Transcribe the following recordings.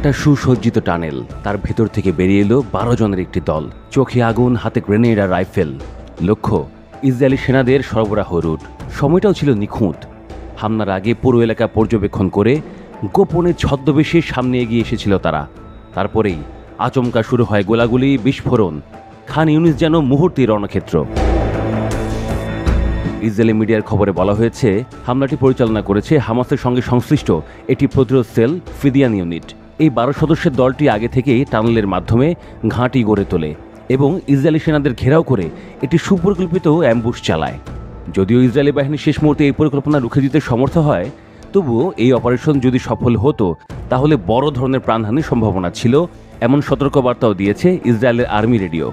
একটা সুসজ্জিত টানেল, তার ভেতর থেকে বেরিয়ে এলো 12 জনের একটি দল, চোখে আগুন, হাতে গ্রেনেড আর রাইফেল। লক্ষ্য ইসরায়েলি সেনাদের সরবরাহ রুট। সময়টাও ছিল নিখুঁত। হামলার আগে পুরো এলাকা পর্যবেক্ষণ করে গোপনে ছদ্মবেশে সামনে এগিয়ে এসেছিল তারা। তারপরেই আচমকা শুরু হয় গোলাগুলি, বিস্ফোরণ। খান ইউনিস যেন মুহূর্তেই রণক্ষেত্র। ইসরায়েলি মিডিয়ার খবরে বলা হয়েছে হামলাটি পরিচালনা করেছে হামাসের সঙ্গে সংশ্লিষ্ট একটি প্রতিরোধ সেল, ফিদিয়ান ইউনিট। এই 12 সদস্যের দলটি আগে থেকেই টানেলের মাধ্যমে ঘাঁটি গড়ে তোলে এবং ইসরায়েলি সেনাদের ঘেরাও করে একটি সুপরিকল্পিত অ্যাম্বুশ চালায়। যদিও ইসরায়েলি বাহিনী শেষ মুহূর্তে এই পরিকল্পনা রুখে দিতে সমর্থ হয়, তবুও এই অপারেশন যদি সফল হতো তাহলে বড় ধরনের প্রাণহানির সম্ভাবনা ছিল, এমন সতর্কবার্তাও দিয়েছে ইসরায়েলের আর্মি রেডিও।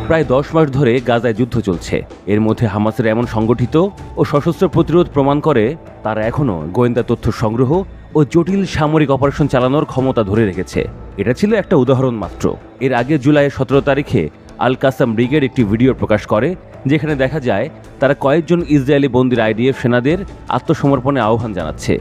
প্রায় 10 মাস ধরে গাজায় যুদ্ধ চলছে। এর মধ্যে হামাসের এমন সংগঠিত ও সশস্ত্র প্রতিরোধ প্রমাণ করে তারা এখনও গোয়েন্দা তথ্য সংগ্রহ ও জটিল সামরিক অপারেশন চালানোর ক্ষমতা ধরে রেখেছে। এটা ছিল একটা উদাহরণ মাত্র। এর আগে জুলাইয়ের 17 তারিখে আল কাসাম ব্রিগেড একটি ভিডিও প্রকাশ করে, যেখানে দেখা যায় তারা কয়েকজন ইসরায়েলি বন্দির আইডিএফ সেনাদের আত্মসমর্পণে আহ্বান জানাচ্ছে।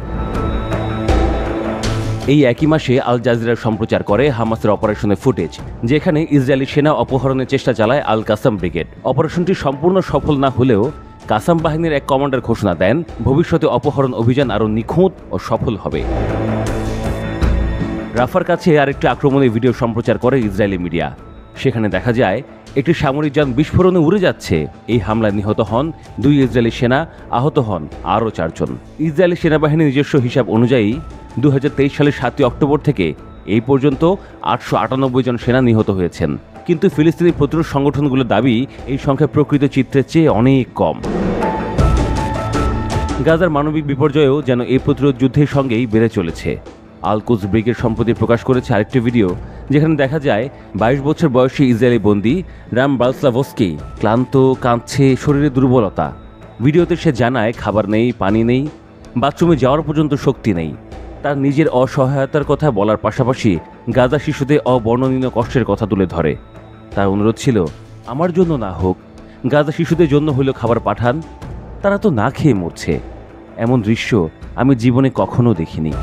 এই একই মাসে আল জাজিরা সম্প্রচার করে হামাসের অপারেশনের ফুটেজ, যেখানে ইসরায়েলি সেনা অপহরণের চেষ্টা চালায় আল কাসাম ব্রিগেড। অপারেশনটি সম্পূর্ণ সফল না হলেও কাসাম বাহিনীর এক কমান্ডার ঘোষণা দেন ভবিষ্যতে অপহরণ অভিযান আরও নিখুঁত ও সফল হবে। রাফার কাছে আরেকটি আক্রমণের ভিডিও সম্প্রচার করে ইসরায়েলি মিডিয়া। সেখানে দেখা যায় একটি সামরিক যান বিস্ফোরণে উড়ে যাচ্ছে। এই হামলায় নিহত হন 2 ইসরায়েলি সেনা, আহত হন আরও 4 জন। ইসরায়েলি সেনাবাহিনীর নিজস্ব হিসাব অনুযায়ী 2023 সালের 7 অক্টোবর থেকে এই পর্যন্ত 898 জন সেনা নিহত হয়েছেন। কিন্তু ফিলিস্তিনি প্রতিরোধ সংগঠনগুলোর দাবি এই সংখ্যা প্রকৃত চিত্রের চেয়ে অনেক কম। গাজার মানবিক বিপর্যয়ও যেন এই প্রতিরোধ যুদ্ধের সঙ্গেই বেড়ে চলেছে। আল কুদস ব্রিগেড সম্প্রতি প্রকাশ করেছে আরেকটি ভিডিও, যেখানে দেখা যায় 22 বছর বয়সী ইসরায়েলি বন্দী রাম বালস্লাভস্কি ক্লান্ত, কাঁদছে, শরীরে দুর্বলতা। ভিডিওতে সে জানায় খাবার নেই, পানি নেই, বাথরুমে যাওয়ার পর্যন্ত শক্তি নেই। তার নিজের অসহায়তার কথা বলার পাশাপাশি গাজা শিশুদের অবর্ণনীয় কষ্টের কথা তুলে ধরে। তার অনুরোধ ছিল, আমার জন্য না হোক, গাজা শিশুদের জন্য হলেও খাবার পাঠান, তারা তো না খেয়ে মরছে। এমন দৃশ্য আমি জীবনে কখনো দেখিনি।